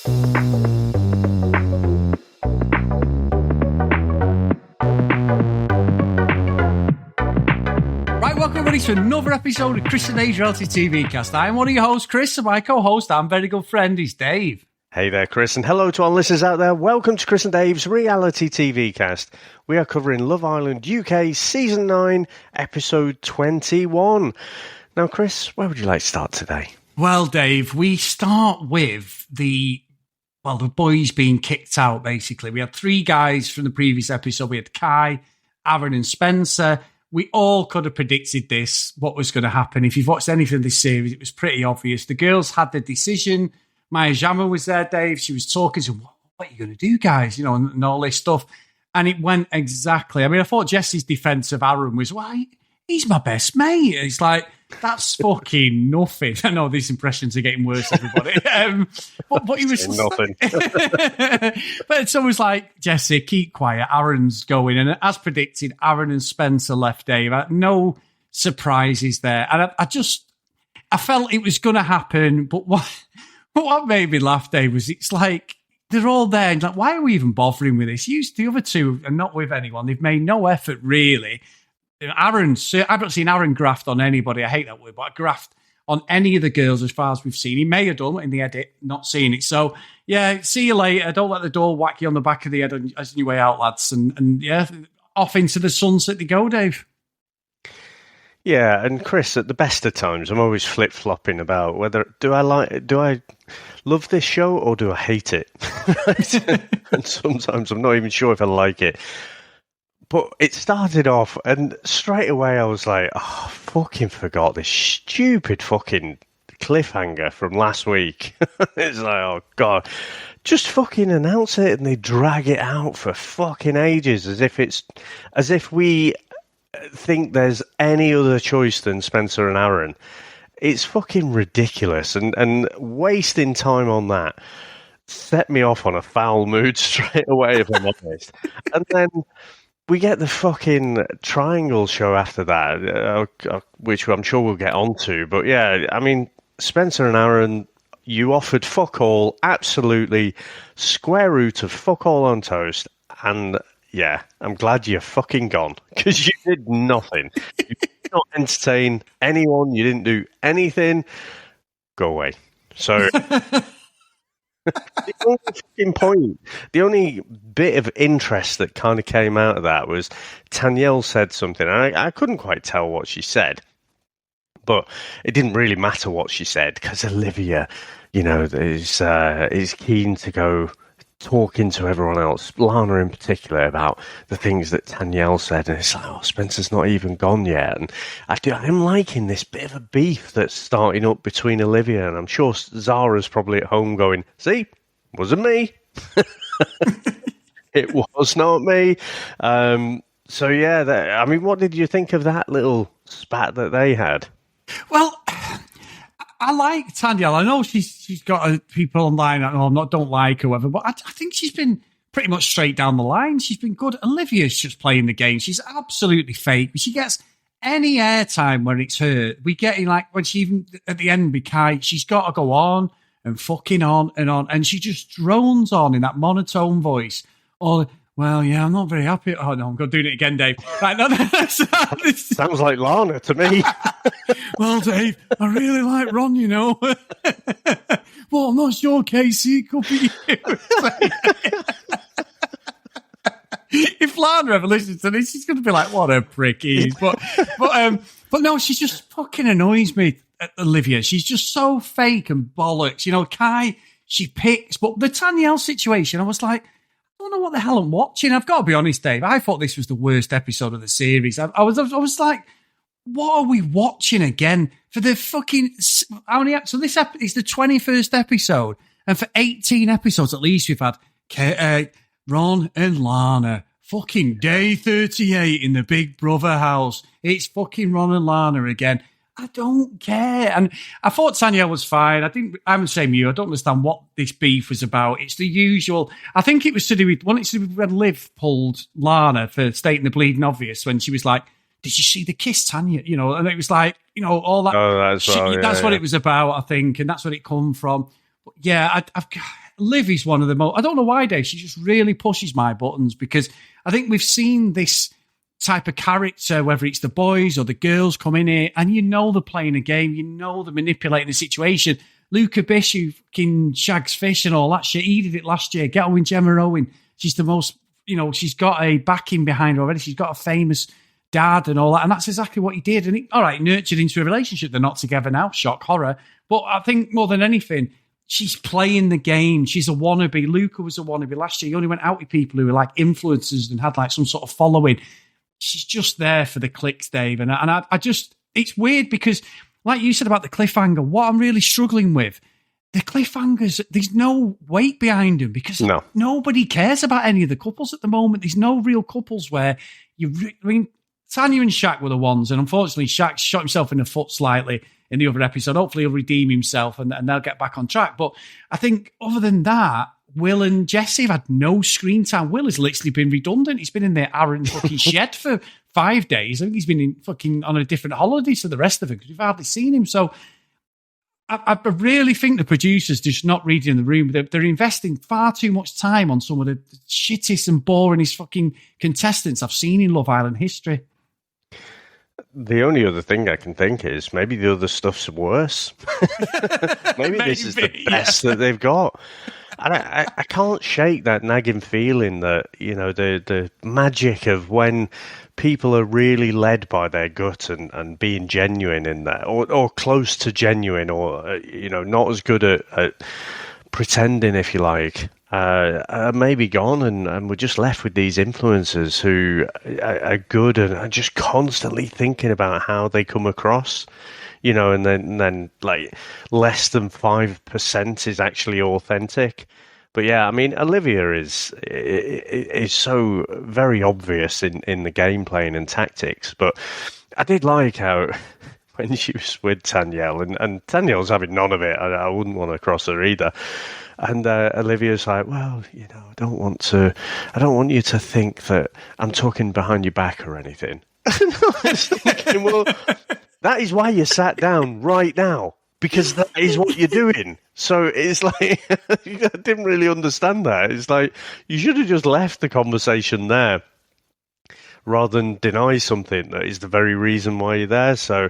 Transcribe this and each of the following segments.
Welcome everybody to another episode of Chris and Dave's Reality TV Cast. I'm one of your hosts, Chris, and my co-host and very good friend is Dave. Hey there, Chris, and hello to our listeners out there. Welcome to Chris and Dave's Reality TV Cast. We are covering Love Island UK Season 9, Episode 21. Now, Chris, where would you like to start today? Well, Dave, we start with the boys being kicked out, basically. We had three guys from the previous episode. We had Kai, Aaron, and Spencer. We all could have predicted this, what was going to happen. If you've watched anything of this series, it was pretty obvious. The girls had the decision. Maya Jama was there, Dave. She was talking to them, what are you going to do, guys? You know, and all this stuff. And it went exactly. I mean, I thought Jesse's defense of Aaron was, he's my best mate. It's like, that's fucking nothing. I know these impressions are getting worse, everybody. But he was nothing. But it's always like, Jesse, keep quiet. Aaron's going. And as predicted, Aaron and Spencer left, Dave. No surprises there. And I felt it was going to happen. But what made me laugh, Dave, was it's like, they're all there. And like, why are we even bothering with this? The other two are not with anyone. They've made no effort, really. I've not seen Aaron graft on anybody. I hate that word, but graft on any of the girls as far as we've seen. He may have done in the edit, not seeing it. So, yeah, see you later. Don't let the door whack you on the back of the head as on your way out, lads. And yeah, off into the sunset they go, Dave. Yeah, and Chris, at the best of times, I'm always flip-flopping about whether do I love this show or do I hate it? And sometimes I'm not even sure if I like it. But it started off, and straight away I was like, I fucking forgot this stupid fucking cliffhanger from last week. It's like, oh, God. Just fucking announce it, and they drag it out for fucking ages, as if we think there's any other choice than Spencer and Aaron. It's fucking ridiculous, and wasting time on that set me off on a foul mood straight away, if I'm honest. And then we get the fucking triangle show after that, which I'm sure we'll get onto. But yeah, I mean, Spencer and Aaron, you offered fuck all, absolutely square root of fuck all on toast. And yeah, I'm glad you're fucking gone, because you did nothing. You did not entertain anyone. You didn't do anything. Go away. So the only bit of interest that kind of came out of that was Tanielle said something. I couldn't quite tell what she said, but it didn't really matter what she said because Olivia, you know, is keen to go talking to everyone else, Lana in particular, about the things that Tanielle said, and it's like, Spencer's not even gone yet. And I'm liking this bit of a beef that's starting up between Olivia, and I'm sure Zara's probably at home going, see, wasn't me. It was not me. So yeah, I mean, what did you think of that little spat that they had? Well, I like Tanya. I know she's got people online that don't like her, whatever, but I think she's been pretty much straight down the line. She's been good. Olivia's just playing the game. She's absolutely fake. She gets any airtime when it's her. We get in, like, when she even at the end, she's got to go on and fucking on, and she just drones on in that monotone voice. Or, well, yeah, I'm not very happy. Oh, no, I'm doing it again, Dave. Right, no, sounds like Lana to me. Well, Dave, I really like Ron, you know. Well, I'm not sure, Casey. It could be you. If Lana ever listens to this, she's going to be like, what a prick he is. But no, she just fucking annoys me, Olivia. She's just so fake and bollocks. You know, Kai, she picks. But the Tanielle situation, I was like, I don't know what the hell I'm watching. I've got to be honest, Dave. I thought this was the worst episode of the series. I was like, what are we watching again for the fucking? So this is the 21st episode, and for 18 episodes at least, we've had Ron and Lana. Fucking day 38 in the Big Brother house. It's fucking Ron and Lana again. I don't care. And I thought Tanya was fine. I'm the same you. I don't understand what this beef was about. It's the usual. I think it was to do with when Liv pulled Lana for stating the bleeding obvious when she was like, did you see the kiss, Tanya? You know, and it was like, you know, all that. Oh, that's shit. That's what it was about, I think. And that's what it come from. But yeah, Liv is one of the most... I don't know why, Dave. She just really pushes my buttons because I think we've seen this type of character, whether it's the boys or the girls come in here, and they're playing a game, they're manipulating the situation. Luca Bish, who fucking shags fish and all that shit, he did it last year. Get her with Gemma Owen. She's the most, she's got a backing behind her already. She's got a famous dad and all that, and that's exactly what he did. And all right, nurtured into a relationship. They're not together now. Shock, horror. But I think more than anything, she's playing the game. She's a wannabe. Luca was a wannabe last year. He only went out with people who were like influencers and had like some sort of following. She's just there for the clicks, Dave. And I just, it's weird because, like you said about the cliffhanger, what I'm really struggling with, the cliffhangers, there's no weight behind them because nobody cares about any of the couples at the moment. There's no real couples where Tanya and Shaq were the ones, and unfortunately, Shaq shot himself in the foot slightly in the other episode. Hopefully, he'll redeem himself and they'll get back on track. But I think other than that, Will and Jesse have had no screen time. Will has literally been redundant. He's been in their Aaron fucking shed for 5 days. I think he's been on a different holiday to the rest of it because we've hardly seen him. So I really think the producers just not reading the room. They're investing far too much time on some of the shittest and boringest fucking contestants I've seen in Love Island history. The only other thing I can think is maybe the other stuff's worse. maybe this is the best that they've got. And I can't shake that nagging feeling that, the magic of when people are really led by their gut and being genuine in that, or close to genuine, or, not as good at pretending, if you like, are maybe gone, and we're just left with these influencers who are good and are just constantly thinking about how they come across. And then like less than 5% is actually authentic. But yeah, I mean, Olivia is so very obvious in the game playing and tactics. But I did like how when she was with Tanyel, and Tanyel's having none of it. I wouldn't want to cross her either. And Olivia's like, well, I don't want you to think that I'm talking behind your back or anything. And I was thinking, well, that is why you sat down right now, because that is what you're doing. So it's like, I didn't really understand that. It's like, you should have just left the conversation there rather than deny something that is the very reason why you're there. So,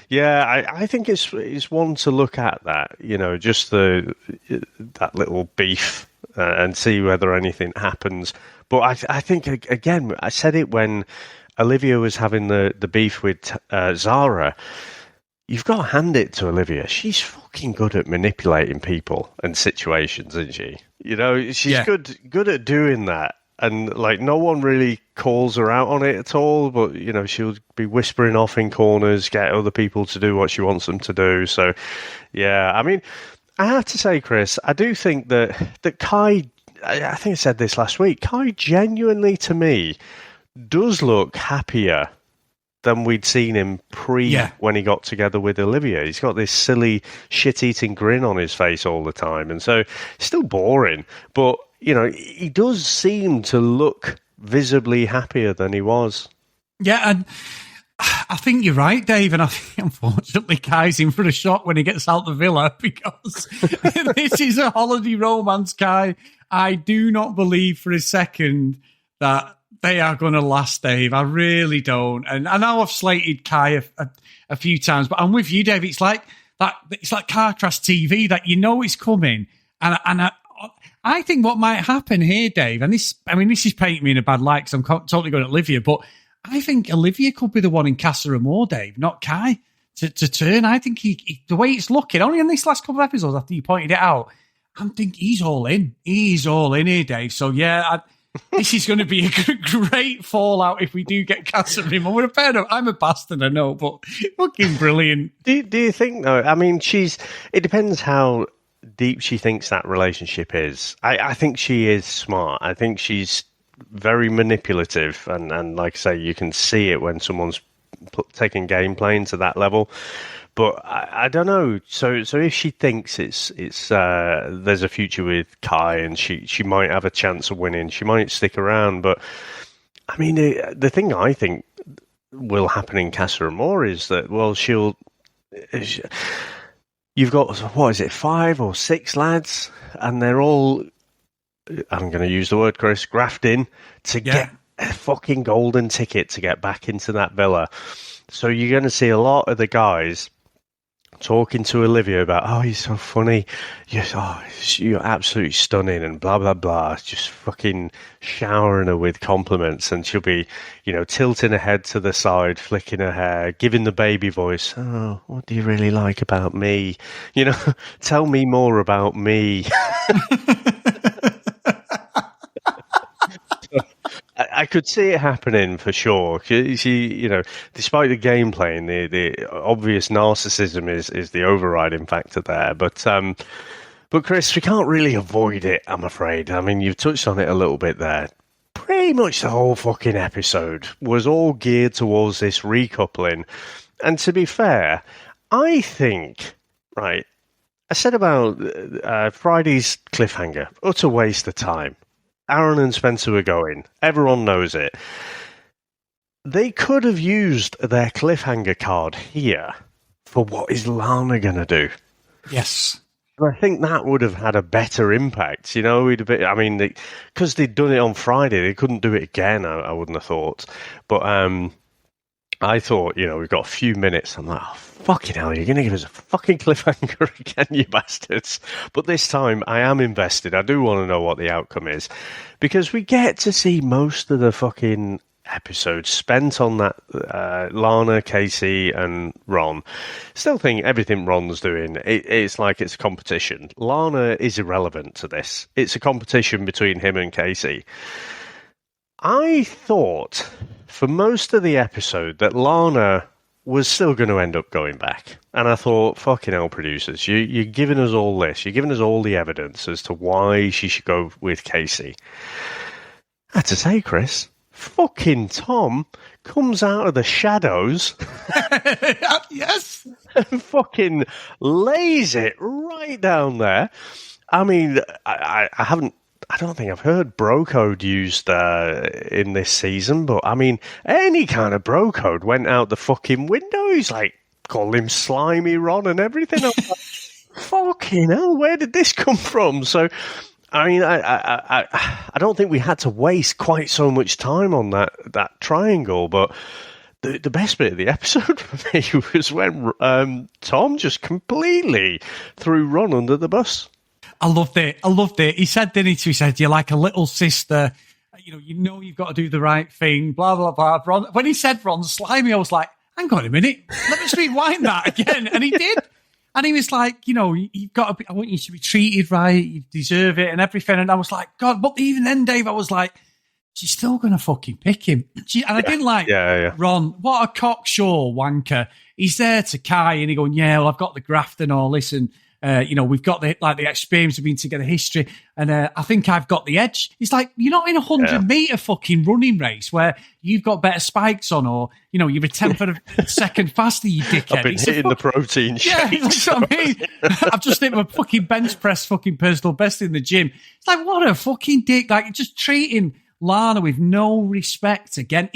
yeah, I think it's one to look at that, just that little beef and see whether anything happens. But I think, again, I said it when Olivia was having the beef with Zara. You've got to hand it to Olivia. She's fucking good at manipulating people and situations, isn't she? She's good at doing that. And like no one really calls her out on it at all, but she'll be whispering off in corners, get other people to do what she wants them to do. So, yeah, I mean, I have to say, Chris, I do think that Kai, I think I said this last week, Kai genuinely to me does look happier than we'd seen him when he got together with Olivia. He's got this silly shit-eating grin on his face all the time, and so still boring, but he does seem to look visibly happier than he was. Yeah, and I think you're right, Dave, and I think, unfortunately, Kai's in for a shock when he gets out the villa, because this is a holiday romance, Kai. I do not believe for a second that they are going to last, Dave. I really don't. And I know I've slated Kai a few times, but I'm with you, Dave. It's like that. It's like car crash TV that it's coming, and I think what might happen here, Dave, and this is painting me in a bad light because I'm totally going at Olivia, but I think Olivia could be the one in Casa Amor, Dave, not Kai, to turn. I think he the way it's looking, only in these last couple of episodes after you pointed it out, I think he's all in. He's all in here, Dave. So, yeah, this is going to be a great fallout if we do get Casa Amor. I'm a bastard, I know, but fucking brilliant. Do you think, though, I mean, it depends how deep she thinks that relationship is. I think she is smart. I think she's very manipulative, and like I say, you can see it when someone's taking game playing to that level. But I don't know. So if she thinks it's there's a future with Kai and she might have a chance of winning, she might stick around. But I mean, the thing I think will happen in Casa Amor is that, well, you've got, what is it, 5 or 6 lads, and they're all, I'm going to use the word, Chris, grafting to get a fucking golden ticket to get back into that villa. So you're going to see a lot of the guys talking to Olivia about, oh, you're so funny, you're absolutely stunning, and blah, blah, blah, just fucking showering her with compliments, and she'll be, tilting her head to the side, flicking her hair, giving the baby voice, oh, what do you really like about me? Tell me more about me. I could see it happening for sure. She, despite the gameplay, the obvious narcissism is the overriding factor there. But Chris, we can't really avoid it, I'm afraid. I mean, you've touched on it a little bit there. Pretty much the whole fucking episode was all geared towards this recoupling. And to be fair, I think, right, I said about Friday's cliffhanger, utter waste of time. Aaron and Spencer were going. Everyone knows it. They could have used their cliffhanger card here for what is Lana going to do. Yes. I think that would have had a better impact. Because they'd done it on Friday, they couldn't do it again, I wouldn't have thought. But I thought, we've got a few minutes. I'm like, oh, fucking hell, you're going to give us a fucking cliffhanger again, you bastards. But this time, I am invested. I do want to know what the outcome is. Because we get to see most of the fucking episode spent on that Lana, Casey, and Ron. Still think everything Ron's doing, it's like it's a competition. Lana is irrelevant to this. It's a competition between him and Casey. I thought for most of the episode that Lana was still going to end up going back. And I thought, fucking hell, producers, you're giving us all this. You're giving us all the evidence as to why she should go with Casey. I had to say, Chris, fucking Tom comes out of the shadows. Yes. And fucking lays it right down there. I mean, I don't think I've heard bro code used in this season, but I mean, any kind of bro code went out the fucking window. He's like, call him Slimy Ron and everything. I'm like, fucking hell, where did this come from? So, I mean, I don't think we had to waste quite so much time on that triangle, but the best bit of the episode for me was when Tom just completely threw Ron under the bus. I loved it. He said, didn't he? He said, you're like a little sister. You've got to do the right thing, blah, blah, blah. Ron, when he said Ron Slimy, I was like, hang on a minute. Let me just rewind that again. And he did. And he was like, you've got to be, I want you to be treated right. You deserve it and everything. And I was like, God, but even then, Dave, I was like, she's still going to fucking pick him. And I didn't like Ron. What a cocksure wanker. He's there to Kai and he going, yeah, well, I've got the graft and all this. And, we've got the experience of being together, history, and I think I've got the edge. He's like, you're not in 100-meter fucking running race where you've got better spikes on, or you're a tenth of a second faster, you dickhead. I've been hitting the protein shake. Yeah, that's what I mean. I've just hit my fucking bench press, fucking personal best in the gym. It's like, what a fucking dick! Like, just treating Lana with no respect again.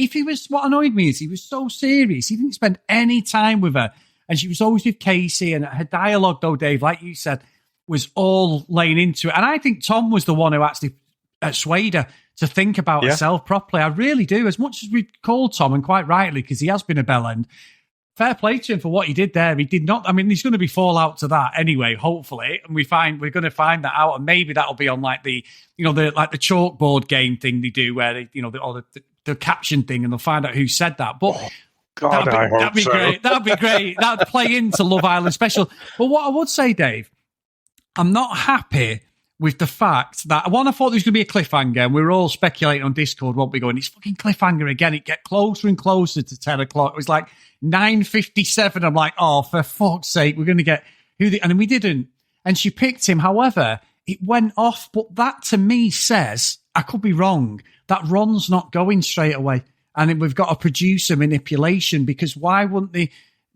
What annoyed me is he was so serious. He didn't spend any time with her. And she was always with Casey, and her dialogue, though, Dave, like you said, was all laying into it. And I think Tom was the one who actually swayed her to think about herself properly. I really do. As much as we call Tom, and quite rightly, because he has been a bellend, fair play to him for what he did there. He did not. I mean, there's going to be fallout to that anyway, hopefully, and we're going to find that out, and maybe that'll be on like the chalkboard game thing they do, where they, the caption thing, and they'll find out who said that. But God, that'd be great. That'd be great. That'd play into Love Island special. But what I would say, Dave, I'm not happy with the fact that, one, I thought there was going to be a cliffhanger, and we were all speculating on Discord, weren't we, going, it's fucking cliffhanger again. It get closer and closer to 10 o'clock. It was like 9:57. I'm like, oh, for fuck's sake, we're going to get and then we didn't. And she picked him. However, it went off. But that to me says, I could be wrong, that Ron's not going straight away. And then we've got a producer manipulation, because why wouldn't they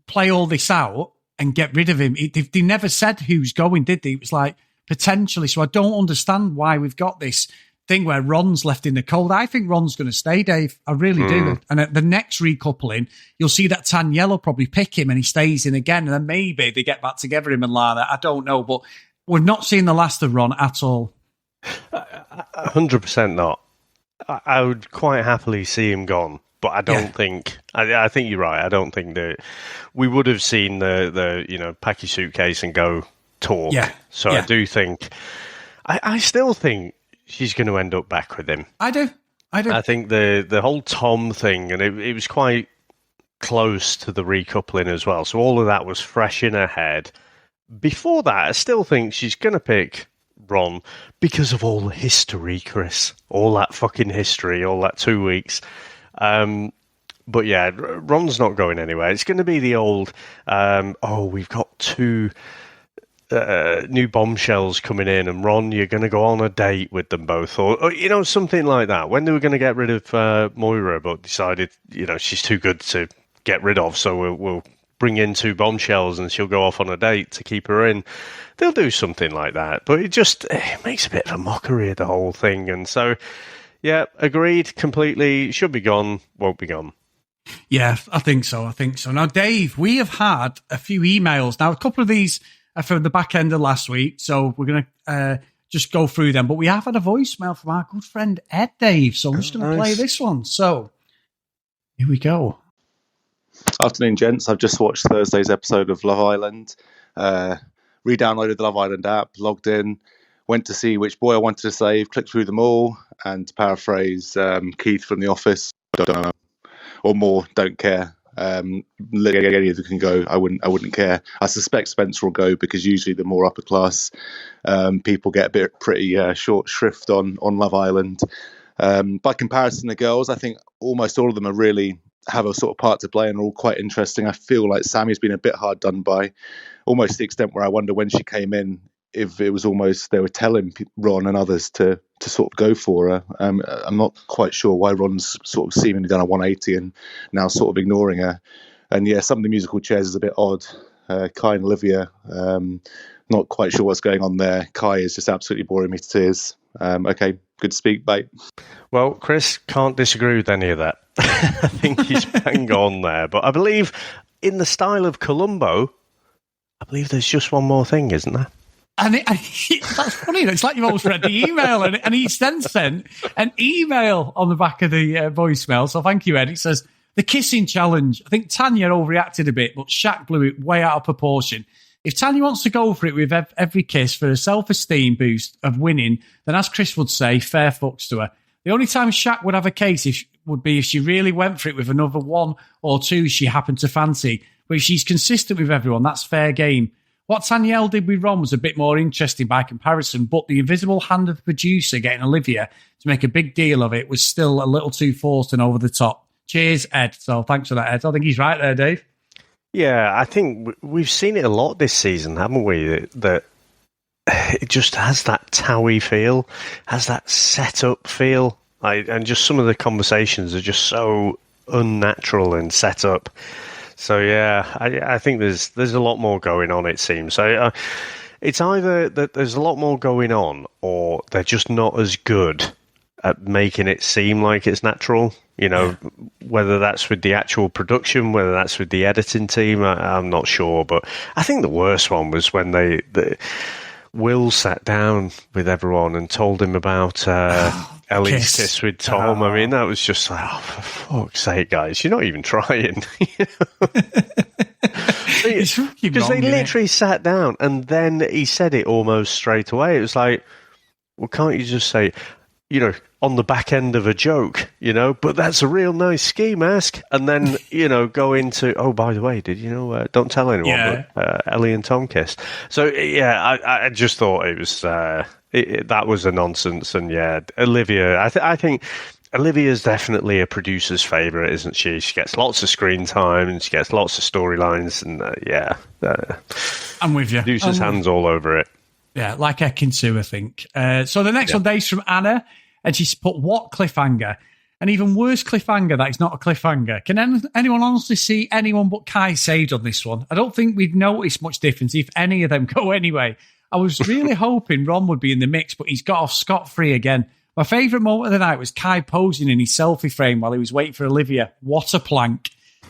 play all this out and get rid of him? They never said who's going, did they? It was like, potentially. So I don't understand why we've got this thing where Ron's left in the cold. I think Ron's going to stay, Dave. I really do. And at the next recoupling, you'll see that Tanielle will probably pick him and he stays in again. And then maybe they get back together, him and Lana. I don't know. But we've not seen the last of Ron at all. 100% not. I would quite happily see him gone. But I don't think. I think you're right. I don't think that we would have seen the pack your suitcase and go talk. Yeah. So I do think. I still think she's going to end up back with him. I do. I think the whole Tom thing, and it was quite close to the recoupling as well. So all of that was fresh in her head. Before that, I still think she's going to pick Ron because of all the history, Chris. All that fucking history, all that 2 weeks. But yeah, Ron's not going anywhere. It's going to be the old, we've got 2 new bombshells coming in, and Ron, you're going to go on a date with them both, or something like that. When they were going to get rid of Moira, but decided, she's too good to get rid of, so we'll bring in 2 bombshells and she'll go off on a date to keep her in. They'll do something like that, but it makes a bit of a mockery of the whole thing, and so... Yeah, agreed completely. Should be gone, won't be gone. Yeah, I think so. Now, Dave, we have had a few emails. Now, a couple of these are from the back end of last week, so we're going to just go through them. But we have had a voicemail from our good friend Ed, Dave, so I'm just going to play this one. So, here we go. Afternoon, gents. I've just watched Thursday's episode of Love Island. Re-downloaded the Love Island app, logged in, went to see which boy I wanted to save, clicked through them all, and to paraphrase Keith from The Office, or more, don't care. Any of them can go. I wouldn't care. I suspect Spencer will go because usually the more upper class people get pretty short shrift on Love Island. By comparison, the girls, I think almost all of them have a sort of part to play and are all quite interesting. I feel like Sammy's been a bit hard done by, almost to the extent where I wonder when she came in, if it was almost they were telling Ron and others to sort of go for her. I'm not quite sure why Ron's sort of seemingly done a 180 and now sort of ignoring her. And yeah, some of the musical chairs is a bit odd. Kai and Olivia, not quite sure what's going on there. Kai is just absolutely boring me to tears. Okay, good to speak, bye. Well, Chris, can't disagree with any of that. I think he's bang on there. But I believe in the style of Columbo, I believe there's just one more thing, isn't there? And that's funny. It's like you've always read the email, and he then sent an email on the back of the voicemail. So thank you, Ed. It says, the kissing challenge. I think Tanya overreacted a bit, but Shaq blew it way out of proportion. If Tanya wants to go for it with every kiss for a self-esteem boost of winning, then as Chris would say, fair fucks to her. The only time Shaq would have a case would be if she really went for it with another 1 or 2 she happened to fancy. But if she's consistent with everyone, that's fair game. What Tanielle did with Ron was a bit more interesting by comparison, but the invisible hand of the producer getting Olivia to make a big deal of it was still a little too forced and over the top. Cheers, Ed. So thanks for that, Ed. I think he's right there, Dave. Yeah, I think we've seen it a lot this season, haven't we? That it just has that towy feel, has that set-up feel, and just some of the conversations are just so unnatural and set up. So yeah, I think there's a lot more going on, it seems. So it's either that there's a lot more going on, or they're just not as good at making it seem like it's natural. Whether that's with the actual production, whether that's with the editing team, I'm not sure. But I think the worst one was when Will sat down with everyone and told him about Ellie's kiss with Tom. I mean, that was just like, oh, for fuck's sake, guys, you're not even trying. Because they literally sat down and then he said it almost straight away. It was like, well, can't you just say, on the back end of a joke, but that's a real nice ski mask. And then, go into, oh, by the way, did you know, don't tell anyone, but Ellie and Tom kissed. So, yeah, I just thought it was, that was a nonsense. And yeah, Olivia, I think Olivia's definitely a producer's favourite, isn't she? She gets lots of screen time and she gets lots of storylines. And I'm with you. Producer's hands all over it. Yeah, like Ekin-Su, I think. So the next one, Dave's from Anna. And she's put, what cliffhanger? An even worse cliffhanger that is not a cliffhanger. Can anyone honestly see anyone but Kai saved on this one? I don't think we'd notice much difference if any of them go anyway. I was really hoping Ron would be in the mix, but he's got off scot-free again. My favourite moment of the night was Kai posing in his selfie frame while he was waiting for Olivia. What a plank.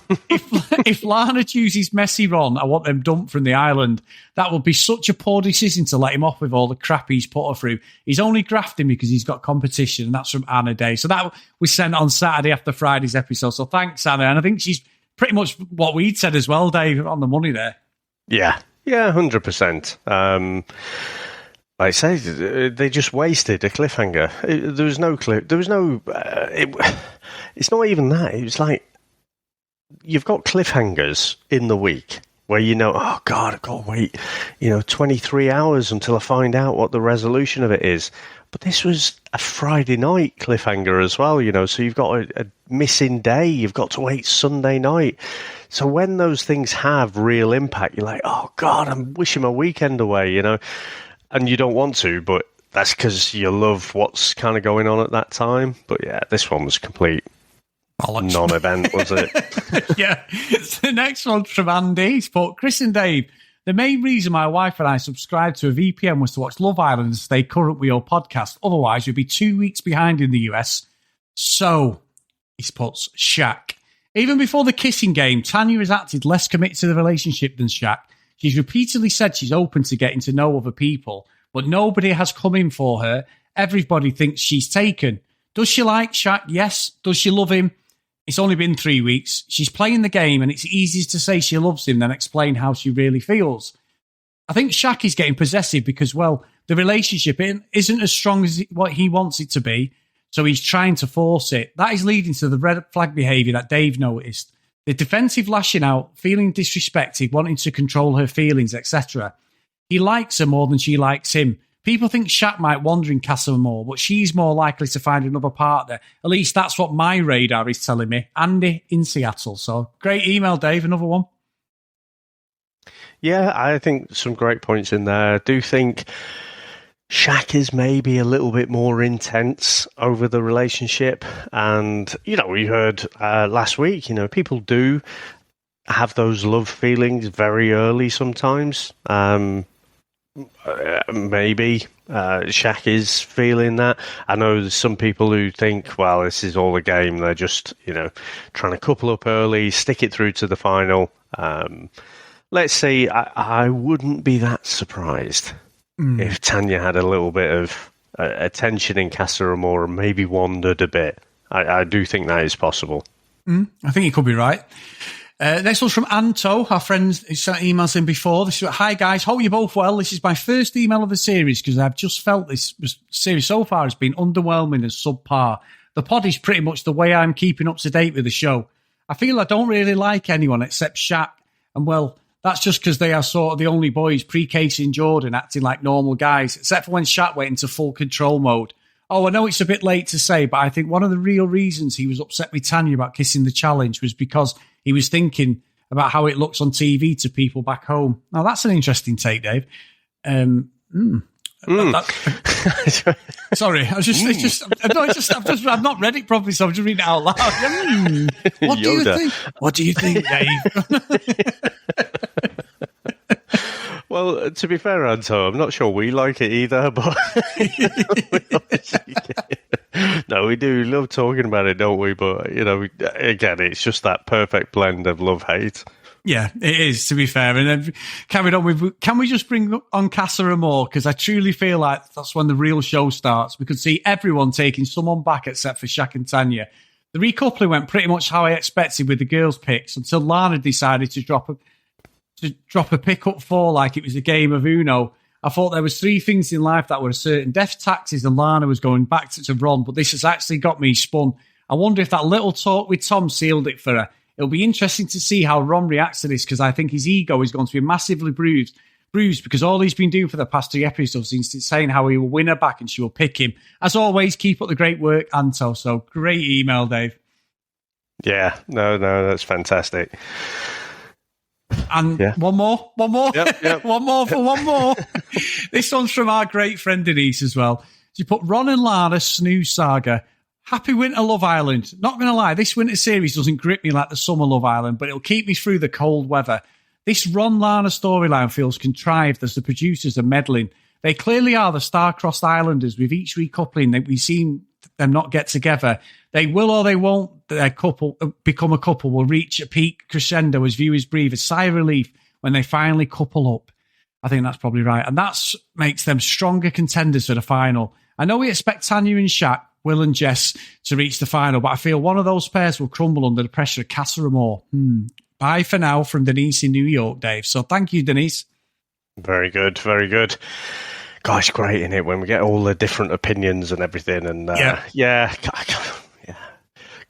If Lana chooses Messi Ron, I want them dumped from the island. That would be such a poor decision to let him off with all the crap he's put her through. He's only grafting because he's got competition, and that's from Anna Day. So that was sent on Saturday after Friday's episode. So thanks, Anna. And I think she's pretty much what we'd said as well, Dave, on the money there. Yeah, 100%. Like I say, they just wasted a cliffhanger. There was no cliff. There was no. It's not even that. It was like, you've got cliffhangers in the week where oh God, I've got to wait, 23 hours until I find out what the resolution of it is. But this was a Friday night cliffhanger as well, so you've got a missing day. You've got to wait Sunday night. So when those things have real impact, you're like, oh God, I'm wishing my weekend away, and you don't want to, but that's because you love what's kind of going on at that time. But yeah, this one was complete non-event, was it? Yeah. The next one's from Andy. He's put, Chris and Dave, the main reason my wife and I subscribed to a VPN was to watch Love Island and stay current with your podcast. Otherwise, we'd be 2 weeks behind in the US. So, he puts, Shaq. Even before the kissing game, Tanya has acted less committed to the relationship than Shaq. She's repeatedly said she's open to getting to know other people, but nobody has come in for her. Everybody thinks she's taken. Does she like Shaq? Yes. Does she love him? It's only been 3 weeks. She's playing the game, and it's easier to say she loves him than explain how she really feels. I think Shaq is getting possessive because, well, the relationship isn't as strong as what he wants it to be, so he's trying to force it. That is leading to the red flag behaviour that Dave noticed. The defensive lashing out, feeling disrespected, wanting to control her feelings, etc. He likes her more than she likes him. People think Shaq might wander in Casa Amor, but she's more likely to find another partner. At least that's what my radar is telling me. Andy in Seattle. So great email, Dave. Another one. Yeah, I think some great points in there. I do think Shaq is maybe a little bit more intense over the relationship. And, we heard last week, people do have those love feelings very early sometimes. Maybe Shaq is feeling that. I know there's some people who think, well, this is all a game. They're just, trying to couple up early, stick it through to the final. Let's see. I wouldn't be that surprised if Tanya had a little bit of attention in Casa Amor and maybe wandered a bit. I do think that is possible. I think you could be right. Next one's from Anto, our friend who sent emails in before. This is, hi guys, hope you're both well. This is my first email of the series because I've just felt this series so far has been underwhelming and subpar. The pod is pretty much the way I'm keeping up to date with the show. I feel I don't really like anyone except Shaq, and well, that's just because they are sort of the only boys pre-Casey and Jordan acting like normal guys, except for when Shaq went into full control mode. Oh, I know it's a bit late to say, but I think one of the real reasons he was upset with Tanya about kissing the challenge was because he was thinking about how it looks on TV to people back home. Now, that's an interesting take, Dave. Sorry, I've not read it properly, so I'm just reading it out loud. What do you think? What do you think, Dave? Well, to be fair, Anto, I'm not sure we like it either, but no, we do love talking about it, don't we? But, again, it's just that perfect blend of love-hate. Yeah, it is, to be fair. And then carried on with, can we just bring on Casa Amor? Because I truly feel like that's when the real show starts. We could see everyone taking someone back except for Shaq and Tanya. The recoupling went pretty much how I expected with the girls' picks until Lana decided to drop a pick up 4 like it was a game of Uno. I thought there was 3 things in life that were certain: death, taxes, and Lana was going back to Ron, but this has actually got me spun. I wonder if that little talk with Tom sealed it for her. It'll be interesting to see how Ron reacts to this, because I think his ego is going to be massively bruised because all he's been doing for the past 3 episodes is saying how he will win her back and she will pick him. As always, keep up the great work, Anto. So great email, Dave. Yeah, no, that's fantastic. And one more. Yep. one more. This one's from our great friend Denise as well. She put Ron and Lana snooze saga. Happy winter Love Island. Not going to lie, this winter series doesn't grip me like the summer Love Island, but it'll keep me through the cold weather. This Ron Lana storyline feels contrived as the producers are meddling. They clearly are the star-crossed islanders. With each recoupling that we've seen them not get together, they will or they won't. Their couple become a couple will reach a peak crescendo as viewers breathe a sigh of relief when they finally couple up. I think that's probably right. And that makes them stronger contenders for the final. I know we expect Tanya and Shaq, Will and Jess to reach the final, but I feel one of those pairs will crumble under the pressure of Casa Amor. Bye for now from Denise in New York, Dave. So thank you, Denise. Very good, very good. Gosh, great, isn't it, when we get all the different opinions and everything. And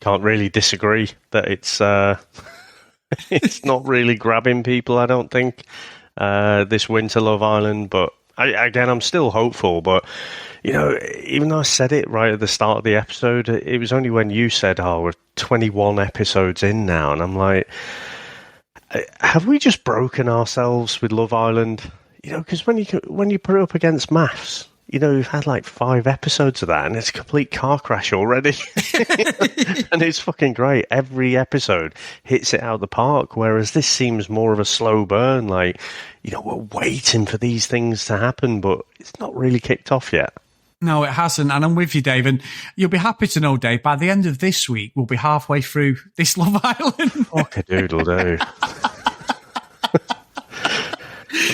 can't really disagree that it's it's not really grabbing people, I don't think, this winter Love Island. But I'm still hopeful. But, you know, even though I said it right at the start of the episode, it was only when you said, we're 21 episodes in now. And I'm like, have we just broken ourselves with Love Island? You know, because when you put it up against Maths, you know, we've had like 5 episodes of that, and it's a complete car crash already. And it's fucking great. Every episode hits it out of the park, whereas this seems more of a slow burn. Like, you know, we're waiting for these things to happen, but it's not really kicked off yet. No, it hasn't. And I'm with you, Dave. And you'll be happy to know, Dave, by the end of this week, we'll be halfway through this Love Island. Fuck a doodle do.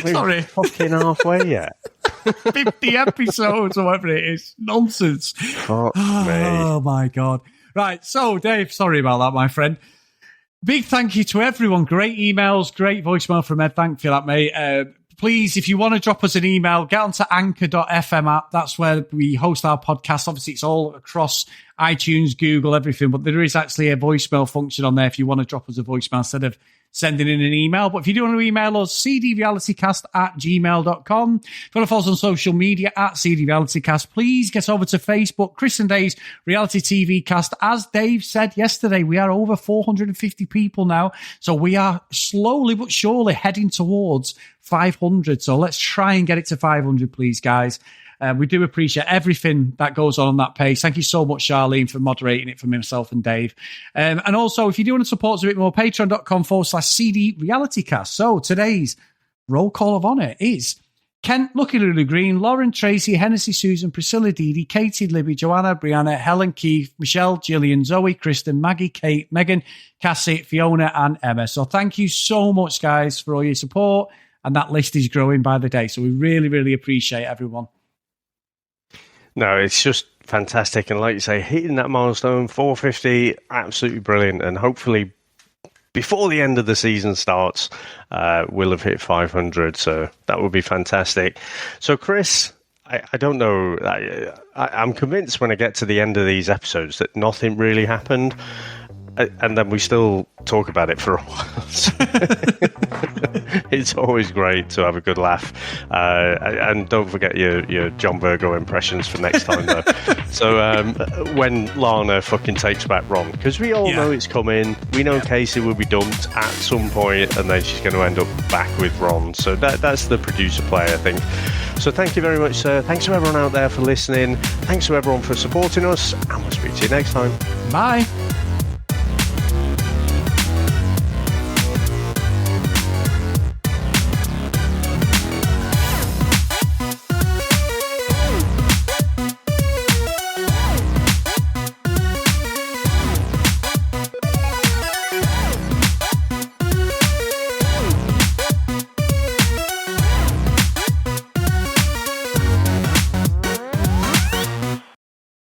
Sorry. Fucking halfway yet. 50 episodes or whatever it is. Nonsense. Fuck me. Oh, my God. Right. So, Dave, sorry about that, my friend. Big thank you to everyone. Great emails, great voicemail from Ed. Thank you for that, mate. Please, if you want to drop us an email, get onto anchor.fm app. That's where we host our podcast. Obviously, it's all across iTunes, Google, everything. But there is actually a voicemail function on there if you want to drop us a voicemail instead of sending in an email. But if you do want to email us, cdrealitycast@gmail.com. If you want to follow us on social media @cdrealitycast, please get over to Facebook, Chris and Dave's Reality TV Cast. As Dave said yesterday, we are over 450 people now. So we are slowly but surely heading towards 500. So let's try and get it to 500, please, guys. We do appreciate everything that goes on that page. Thank you so much, Charlene, for moderating it for myself and Dave. And also, if you do want to support us a bit more, patreon.com/CD RealityCast. So today's roll call of honour is Kent, Lucky Lulu Green, Lauren, Tracy, Hennessy, Susan, Priscilla, Dee Dee, Katie, Libby, Joanna, Brianna, Helen, Keith, Michelle, Gillian, Zoe, Kristen, Maggie, Kate, Megan, Cassie, Fiona, and Emma. So thank you so much, guys, for all your support. And that list is growing by the day. So we really, really appreciate everyone. No, it's just fantastic. And like you say, hitting that milestone, 450, absolutely brilliant. And hopefully before the end of the season starts, we'll have hit 500. So that would be fantastic. So, Chris, I don't know. I'm convinced when I get to the end of these episodes that nothing really happened. And then we still talk about it for a while. So it's always great to have a good laugh. And don't forget your John Virgo impressions for next time, though. So when Lana fucking takes back Ron, because we all know it's coming. We know Casey will be dumped at some point, and then she's going to end up back with Ron. So that's the producer play, I think. So thank you very much, sir. Thanks to everyone out there for listening. Thanks to everyone for supporting us. And we'll speak to you next time. Bye.